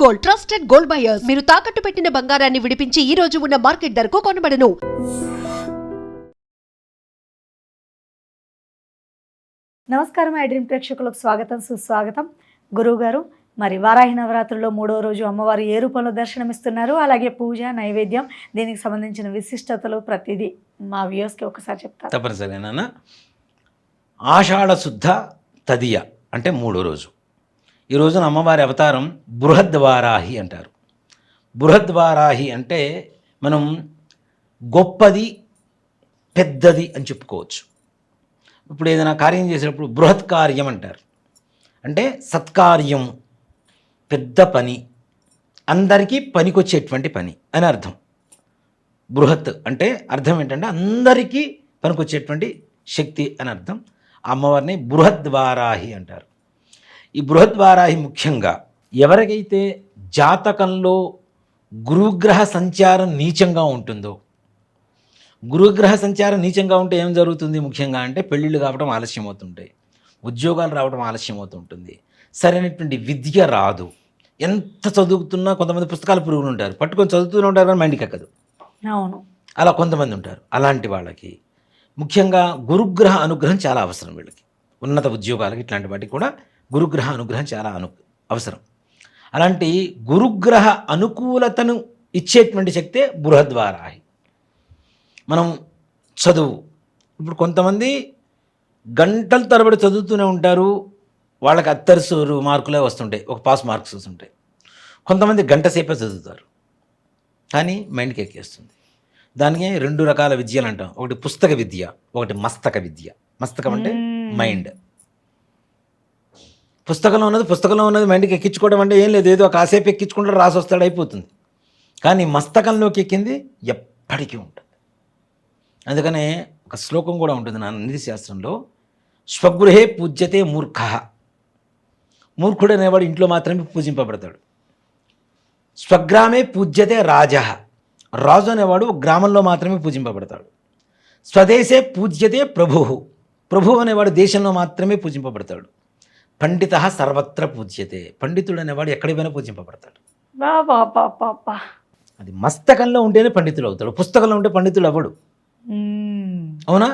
Gold, trusted gold buyers. మీరు తాకట్టు పెట్టిన బంగారాన్ని విడిపించి ఈ రోజు ఉన్న మార్కెట్ ధరకు కొనబడను. నమస్కారం ఐడ్రీమ్ ప్రేక్షకులకు స్వాగతం, సుస్వాగతం. గురువు గారు, మరి వారాహి నవరాత్రుల్లో 3వ రోజు అమ్మవారు ఏ రూపంలో దర్శనమిస్తున్నారు, అలాగే పూజ, నైవేద్యం, దీనికి సంబంధించిన విశిష్టతలు ప్రతిదీ మా వ్యూయర్స్కి ఒకసారి చెప్తారు? తప్పనిసరిగా. ఆషాఢ శుద్ధ తదియ అంటే 3వ రోజు. ఈ రోజున అమ్మవారి అవతారం బృహద్వారాహి అంటారు. బృహద్వారాహి అంటే మనం గొప్పది, పెద్దది అని చెప్పుకోవచ్చు. ఇప్పుడు ఏదైనా కార్యం చేసేటప్పుడు బృహత్ కార్యం అంటారు, అంటే సత్కార్యం, పెద్ద పని, అందరికీ పనికొచ్చేటువంటి పని అని అర్థం. బృహత్ అంటే అర్థం ఏంటంటే అందరికీ పనికొచ్చేటువంటి శక్తి అని అర్థం. అమ్మవారిని బృహద్వారాహి అంటారు. ఈ బృహద్వారాహి ముఖ్యంగా ఎవరికైతే జాతకంలో గురుగ్రహ సంచారం నీచంగా ఉంటుందో, గురుగ్రహ సంచారం నీచంగా ఉంటే ఏం జరుగుతుంది ముఖ్యంగా అంటే పెళ్ళిళ్ళు కావడం ఆలస్యం అవుతుంటాయి, ఉద్యోగాలు రావడం ఆలస్యం అవుతుంటుంది, సరైనటువంటి విద్య రాదు. ఎంత చదువుతున్నా కొంతమంది పుస్తకాలు పురుగులు ఉంటారు, పట్టుకొని చదువుతూనే ఉంటారు కానీ మైండ్కి ఎక్కదు. అవును, అలా కొంతమంది ఉంటారు. అలాంటి వాళ్ళకి ముఖ్యంగా గురుగ్రహ అనుగ్రహం చాలా అవసరం. వీళ్ళకి ఉన్నత ఉద్యోగాలకి ఇట్లాంటి వాటికి కూడా గురుగ్రహ అనుగ్రహం చాలా అవసరం. అలాంటి గురుగ్రహ అనుకూలతను ఇచ్చేటువంటి శక్తే బృహద్వారాహి. మనం చదువు, ఇప్పుడు కొంతమంది గంటల తరబడి చదువుతూనే ఉంటారు, వాళ్ళకి అత్తరుసు మార్కులే వస్తుంటాయి, ఒక పాస్ మార్క్స్ వస్తుంటాయి. కొంతమంది గంట సేపే చదువుతారు కానీ మైండ్కి ఎక్కేస్తుంది. దానికి 2 రకాల విద్యలు అంటాం. ఒకటి పుస్తక విద్య, ఒకటి మస్తక విద్య. మస్తకం అంటే మైండ్. పుస్తకంలో ఉన్నది మైండ్కి ఎక్కించుకోవడం అంటే ఏం లేదు, ఏదో కాసేపు ఎక్కించుకుంటాడు, రాసి వస్తాడు, అయిపోతుంది. కానీ మస్తకంలోకి ఎక్కింది ఎప్పటికీ ఉంటుంది. అందుకనే ఒక శ్లోకం కూడా ఉంటుంది నా నీతి శాస్త్రంలో, స్వగృహే పూజ్యతే మూర్ఖ. మూర్ఖుడు అనేవాడు ఇంట్లో మాత్రమే పూజింపబడతాడు. స్వగ్రామే పూజ్యతే రాజ. రాజు అనేవాడు గ్రామంలో మాత్రమే పూజింపబడతాడు. స్వదేశే పూజ్యతే ప్రభు. ప్రభు అనేవాడు దేశంలో మాత్రమే పూజింపబడతాడు. పండిత సర్వత్ర పూజ్యతే. పండితుడు అనేవాడు ఎక్కడికి పోయినా పూజింపబడతాడు. అది మస్తకంలో ఉంటేనే పండితుడు అవుతాడు, పుస్తకంలో ఉంటే పండితుడు అవ్వడు. అవునా?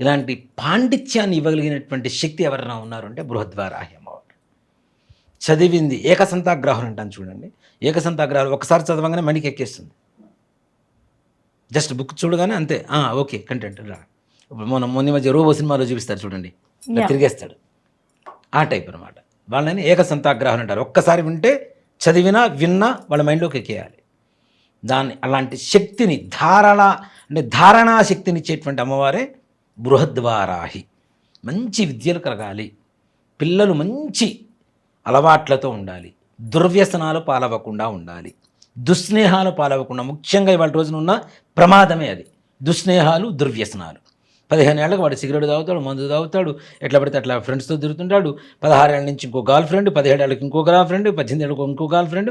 ఇలాంటి పాండిత్యాన్ని ఇవ్వగలిగినటువంటి శక్తి ఎవరైనా ఉన్నారు అంటే బృహద్వారాహి అమ్మవారు. చదివింది ఏకసంతాగ్రాహులు అంటాను చూడండి. ఏకసంతాగ్రాహులు ఒకసారి చదవగానే మణికి ఎక్కేస్తుంది. జస్ట్ బుక్ చూడగానే అంతే, ఓకే కంటెంట్ రా. ఇప్పుడు మొన్న మధ్య రోబో సినిమాలో చూపిస్తారు చూడండి, తిరిగేస్తాడు. ఆ టైప్ అనమాట. వాళ్ళని ఏకసంతాగ్రాహులు అంటారు. ఒక్కసారి వింటే చదివినా విన్నా వాళ్ళ మైండ్లోకి ఎక్కేయాలి. అలాంటి శక్తిని ధారణా శక్తిని ఇచ్చేటువంటి అమ్మవారే బృహద్వారాహి. మంచి విద్యలు కలగాలి, పిల్లలు మంచి అలవాట్లతో ఉండాలి, దుర్వ్యసనాలు పాలవ్వకుండా ఉండాలి, దుస్నేహాలు పాలవ్వకుండా. ముఖ్యంగా ఇవాళ రోజున ఉన్న ప్రమాదమే అది, దుస్నేహాలు, దుర్వ్యసనాలు. 15 ఏళ్ళకి వాడు సిగరెట్ తాగుతాడు, మందు తాగుతాడు, ఎట్లా పడితే అట్లా ఫ్రెండ్స్తో తిరుగుతుంటాడు. 16 ఏళ్ళ నుంచి ఇంకో గర్ల్ ఫ్రెండ్, 17 ఏళ్ళకి ఇంకో గర్ల్ ఫ్రెండ్, 18 ఏళ్ళకి ఇంకో గర్ల్ ఫ్రెండ్.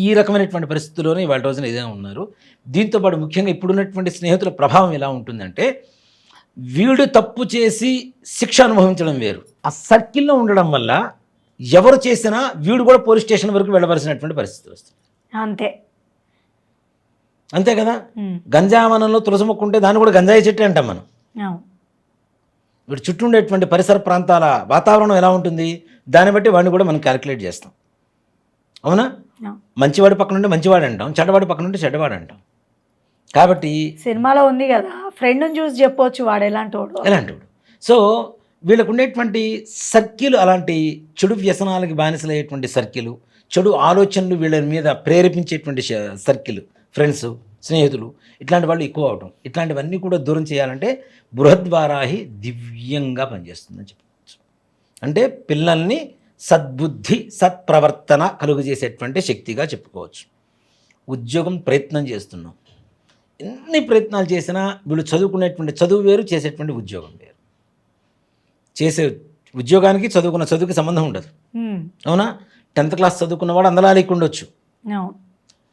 ఈ రకమైనటువంటి పరిస్థితుల్లోనే ఇవాళ రోజున ఏదైనా ఉన్నారు. దీంతోపాటు ముఖ్యంగా ఇప్పుడున్నటువంటి స్నేహితుల ప్రభావం ఎలా ఉంటుందంటే, వీడు తప్పు చేసి శిక్ష అనుభవించడం వేరు, ఆ సర్కిల్లో ఉండడం వల్ల ఎవరు చేసినా వీడు కూడా పోలీస్ స్టేషన్ వరకు వెళ్ళవలసినటువంటి పరిస్థితులు వస్తుంది. అంతే కదా. గంజావనంలో తులసి మొక్క ఉంటే దాన్ని కూడా గంజాయి చెట్టు అంటాం మనం. వీడు చుట్టూ ఉండేటువంటి పరిసర ప్రాంతాల వాతావరణం ఎలా ఉంటుంది, దాన్ని బట్టి వాడిని కూడా మనం క్యాలిక్యులేట్ చేస్తాం. అవునా? మంచివాడి పక్కన ఉంటే మంచివాడు అంటాం, చెడ్డవాడి పక్కన ఉంటే చెడ్డవాడు అంటాం. కాబట్టి సినిమాలో ఉంది కదా, ఫ్రెండ్ని చూసి చెప్పవచ్చు వాడు ఎలాంటివాడు. సో వీళ్ళకు ఉండేటువంటి సర్కిల్ అలాంటి చెడు వ్యసనాలకి బానిసలయ్యేటువంటి సర్కిల్, చెడు ఆలోచనలు వీళ్ళ మీద ప్రేరేపించేటువంటి సర్కిల్, ఫ్రెండ్స్, స్నేహితులు, ఇట్లాంటి వాళ్ళు ఎక్కువ అవటం. ఇట్లాంటివన్నీ కూడా దూరం చేయాలంటే బృహద్వారాహి దివ్యంగా పనిచేస్తుందని చెప్పవచ్చు. అంటే పిల్లల్ని సద్బుద్ధి, సత్ప్రవర్తన కలుగజేసేటువంటి శక్తిగా చెప్పుకోవచ్చు. ఉద్యోగం ప్రయత్నం చేస్తున్నాం, ఎన్ని ప్రయత్నాలు చేసినా వీళ్ళు చదువుకునేటువంటి చదువు వేరు, చేసేటువంటి ఉద్యోగం వేరు. చేసే ఉద్యోగానికి చదువుకి సంబంధం ఉండదు. అవునా? 10th క్లాస్ చదువుకున్నవాడు అందలాలికి ఉండొచ్చు,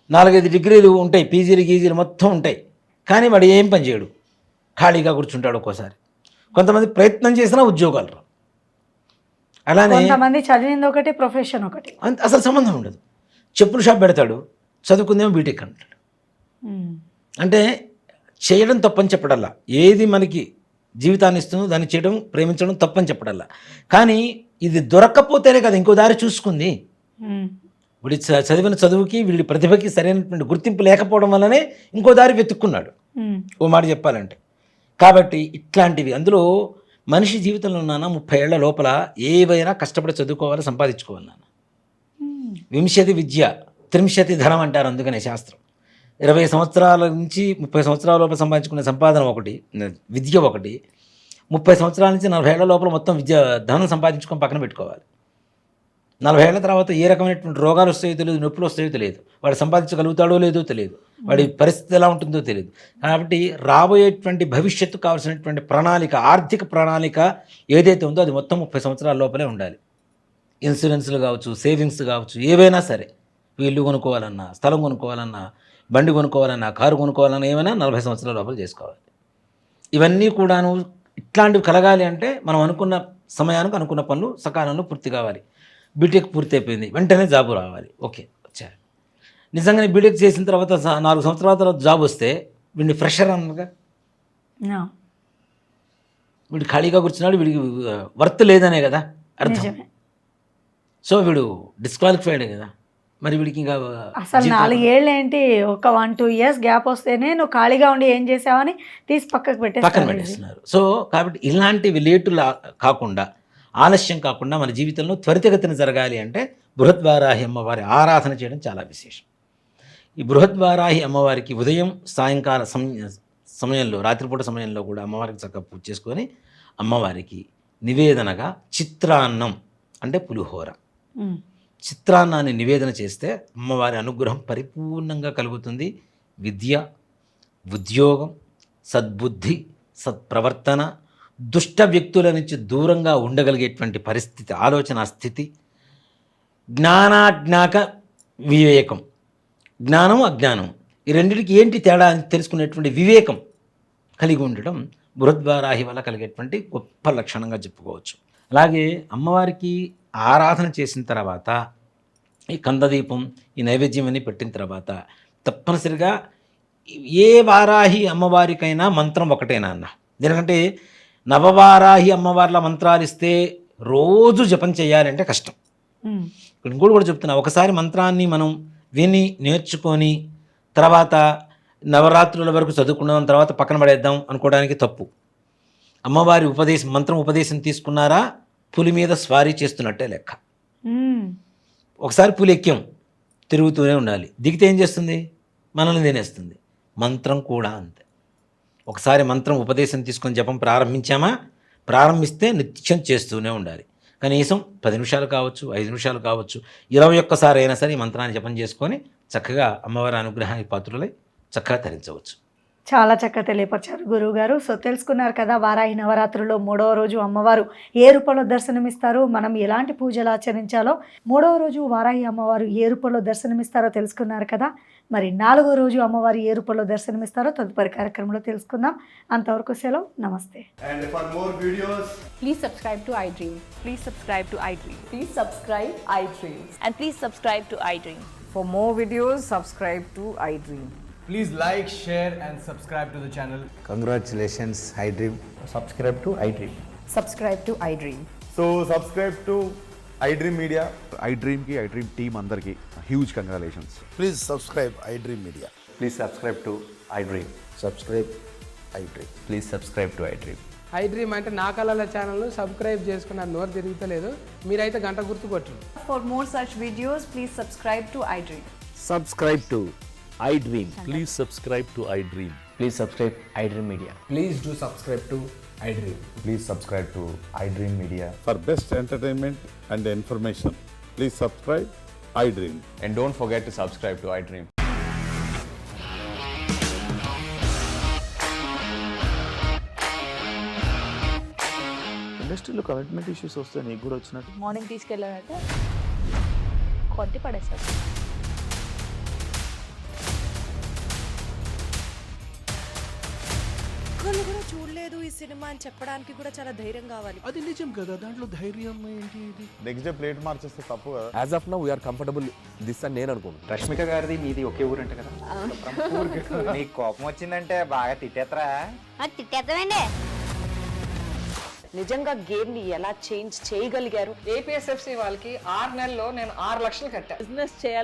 4-5 డిగ్రీలు ఉంటాయి, పీజీలు గీజీలు మొత్తం ఉంటాయి, కానీ వాడు ఏం పని చేయడు, ఖాళీగా కూర్చుంటాడు. ఒక్కోసారి కొంతమంది ప్రయత్నం చేసినా ఉద్యోగాలు రావు. అలానే కొంతమంది చదివింది ఒకటి, ప్రొఫెషన్ ఒకటి, అసలు సంబంధం ఉండదు. చెప్పుల షాప్ పెడతాడు, చదువుకుందేమో బీటెక్ అంటాడు. అంటే చేయడం తప్పని చెప్పడల్లా, ఏది మనకి జీవితాన్ని ఇస్తుందో దాన్ని చేయడం, ప్రేమించడం తప్పని చెప్పడల్లా. కానీ ఇది దొరక్కపోతేనే కదా ఇంకో దారి చూసుకుంది. వీడి చదివిన చదువుకి వీడి ప్రతిభకి సరైనటువంటి గుర్తింపు లేకపోవడం వల్లనే ఇంకో దారి వెతుక్కున్నాడు, ఓ మాట చెప్పాలంటే. కాబట్టి ఇట్లాంటివి అందులో మనిషి జీవితంలో 30 ఏళ్ల లోపల ఏవైనా కష్టపడి చదువుకోవాలి, సంపాదించుకోవాలి నాన్న. వింశతి విద్య 30 ధనం అంటారు, అందుకనే శాస్త్రం. 20 సంవత్సరాల నుంచి 30 సంవత్సరాల లోపల సంపాదించుకునే సంపాదన ఒకటి, విద్య ఒకటి. 30 సంవత్సరాల నుంచి 40 ఏళ్ల లోపల మొత్తం ధనం సంపాదించుకొని పక్కన పెట్టుకోవాలి. 40 ఏళ్ల తర్వాత ఏ రకమైనటువంటి రోగాలు వస్తాయో తెలియదు, నొప్పులు వస్తాయో తెలియదు, వాడు సంపాదించగలుగుతాడో లేదో తెలియదు, వాడి పరిస్థితి ఎలా ఉంటుందో తెలియదు. కాబట్టి రాబోయేటువంటి భవిష్యత్తు కావాల్సినటువంటి ప్రణాళిక, ఆర్థిక ప్రణాళిక ఏదైతే ఉందో అది మొత్తం 30 సంవత్సరాల లోపలే ఉండాలి. ఇన్సూరెన్స్లు కావచ్చు, సేవింగ్స్ కావచ్చు, ఏవైనా సరే, ఇల్లు కొనుక్కోవాలన్నా, స్థలం కొనుక్కోవాలన్నా, బండి కొనుక్కోవాలన్నా, కారు కొనుక్కోవాలన్నా, ఏమైనా 40 సంవత్సరాల లోపల చేసుకోవాలి. ఇవన్నీ కూడాను ఇట్లాంటివి కలగాలి అంటే మనం అనుకున్న సమయానికి అనుకున్న పనులు సకాలంలో పూర్తి కావాలి. బీటెక్ పూర్తి అయిపోయింది, వెంటనే జాబు రావాలి, ఓకే వచ్చారు. నిజంగానే బీటెక్ చేసిన తర్వాత 4 సంవత్సరాల తర్వాత జాబ్ వస్తే వీడిని ఫ్రెషర్ అన్నగా, వీడు ఖాళీగా కూర్చున్నాడు, వీడికి వర్త్ లేదనే కదా అర్థం. సో వీడు డిస్క్వాలిఫైడ్ కదా. మరి వీడికి ఇంకా అసలు 4 ఏళ్ళు ఏంటి, ఒక 1-2 ఇయర్స్ గ్యాప్ వస్తేనే నువ్వు ఖాళీగా ఉండి ఏం చేసావని తీసి పక్కన పెట్టేస్తున్నారు. సో కాబట్టి ఇలాంటివి లేటులు కాకుండా, ఆలస్యం కాకుండా మన జీవితంలో త్వరితగతిన జరగాలి అంటే బృహద్వారాహి అమ్మవారి ఆరాధన చేయడం చాలా విశేషం. ఈ బృహద్వారాహి అమ్మవారికి ఉదయం సాయంకాల సమయంలో, రాత్రిపూట సమయంలో కూడా అమ్మవారికి చక్కగా పూజ చేసుకొని అమ్మవారికి నివేదనగా చిత్రాన్నం అంటే పులిహోర, చిత్రాన్నాన్ని నివేదన చేస్తే అమ్మవారి అనుగ్రహం పరిపూర్ణంగా కలుగుతుంది. విద్య, ఉద్యోగం, సద్బుద్ధి, సత్ప్రవర్తన, దుష్ట వ్యక్తుల నుంచి దూరంగా ఉండగలిగేటువంటి పరిస్థితి, ఆలోచన స్థితి, జ్ఞానాజ్ఞాక వివేకం, జ్ఞానం అజ్ఞానం ఈ రెండింటికి ఏంటి తేడా అని తెలుసుకునేటువంటి వివేకం కలిగి ఉండడం బృహద్వారాహి వల్ల కలిగేటువంటి గొప్ప లక్షణంగా చెప్పుకోవచ్చు. అలాగే అమ్మవారికి ఆరాధన చేసిన తర్వాత ఈ కందదీపం, ఈ నైవేద్యం అని పెట్టిన తర్వాత తప్పనిసరిగా ఏ వారాహి అమ్మవారికైనా మంత్రం ఒకటేనా అన్న. ఎందుకంటే నవవారాహి అమ్మవార్ల మంత్రాలు ఇస్తే రోజు జపం చేయాలంటే కష్టం. ఇంకోటి కూడా చెప్తున్నా, ఒకసారి మంత్రాన్ని మనం విని నేర్చుకొని తర్వాత నవరాత్రుల వరకు చదువుకున్నాం, తర్వాత పక్కన పడేద్దాం అనుకోవడానికి తప్పు. అమ్మవారి మంత్రం ఉపదేశం తీసుకున్నారా, పులి మీద స్వారీ చేస్తున్నట్టే లెక్క. ఒకసారి పులి ఎక్కాం, తిరుగుతూనే ఉండాలి, దిగితే ఏం చేస్తుంది, మనల్ని తినేస్తుంది. మంత్రం కూడా అంతే. ఒకసారి మంత్రం ఉపదేశం తీసుకొని జపం ప్రారంభిస్తే నిత్యం చేస్తూనే ఉండాలి. కనీసం 10 నిమిషాలు కావచ్చు, 5 నిమిషాలు కావచ్చు, 21 సారి అయినా సరే ఈ మంత్రాన్ని జపం చేసుకొని చక్కగా అమ్మవారి అనుగ్రహానికి పాత్రులై చక్కగా తరించవచ్చు. చాలా చక్కగా తెలియపరిచారు గురువు గారు. సో తెలుసుకున్నారు కదా, వారాహి నవరాత్రుల్లో 3వ రోజు అమ్మవారు ఏ రూపంలో దర్శనమిస్తారు, మనం ఎలాంటి పూజలు ఆచరించాలో, 3వ రోజు వారాహి అమ్మవారు ఏ రూపంలో దర్శనమిస్తారో తెలుసుకున్నారు కదా. మరి 4వ రోజు అమ్మవారు ఏ రూపంలో దర్శనమిస్తారో తదుపరి కార్యక్రమంలో తెలుసుకుందాం. అంతవరకు సెలవు, నమస్తే. And for more videos, Please subscribe to iDream. Please subscribe to iDream. Please subscribe iDream. And please subscribe to iDream. For more videos, subscribe to iDream. please like, share and subscribe to the channel. Congratulations, iDream. Subscribe to iDream. Subscribe to iDream. So subscribe to iDream Media. iDream team andarki huge congratulations. Please subscribe iDream Media. Please subscribe to iDream. Subscribe iDream. Please subscribe to iDream. iDream అంటే నా కళల ఛానల్ను subscribe చేసుకున్న నోరు తిరుగుతలేదు, మీరైతే గంట గుర్తు కొట్టండి. For more such videos, please subscribe to iDream. Subscribe to iDream. Please subscribe to iDream. Please subscribe iDream Media. Please do subscribe to iDream. Please subscribe to iDream Media. For best entertainment and information, please subscribe iDream. And don't forget to subscribe to iDream. ఇండస్ట్రీలో commitment issues వస్తే నీకు కూడా వచ్చినట్టు. Morning తీసుకెళ్ళాడంటే కొట్టి పడేస్తాడు. కూడా చూడలేదు. బాగలేదు ఈ సినిమా అని చెప్పడానికి కూడా చాలా ధైర్యం కావాలి. అది నిజం కదా, దాంట్లో ధైర్యం ఏంటి ఇది? నెక్స్ట్ డే ప్లేట్ మార్చేస్తే తప్పు కదా. As of now we are comfortable this అని నేను అనుకుంటున్నాను. రష్మిక గారిది మీది ఒకే ఊరంట కదా. నీకు కోపం వచ్చిందంటే బాగా తిట్టేత్తరా? తిట్టేద్దామండి. నిజంగా గేమ్ ని ఎలా చేంజ్ చేయగలిగారు? ఏపీఎస్ఎఫ్సి వాళ్ళకి 6 నెలల్లో నేను 6 లక్షలు కట్టా. బిజినెస్ చేయాలి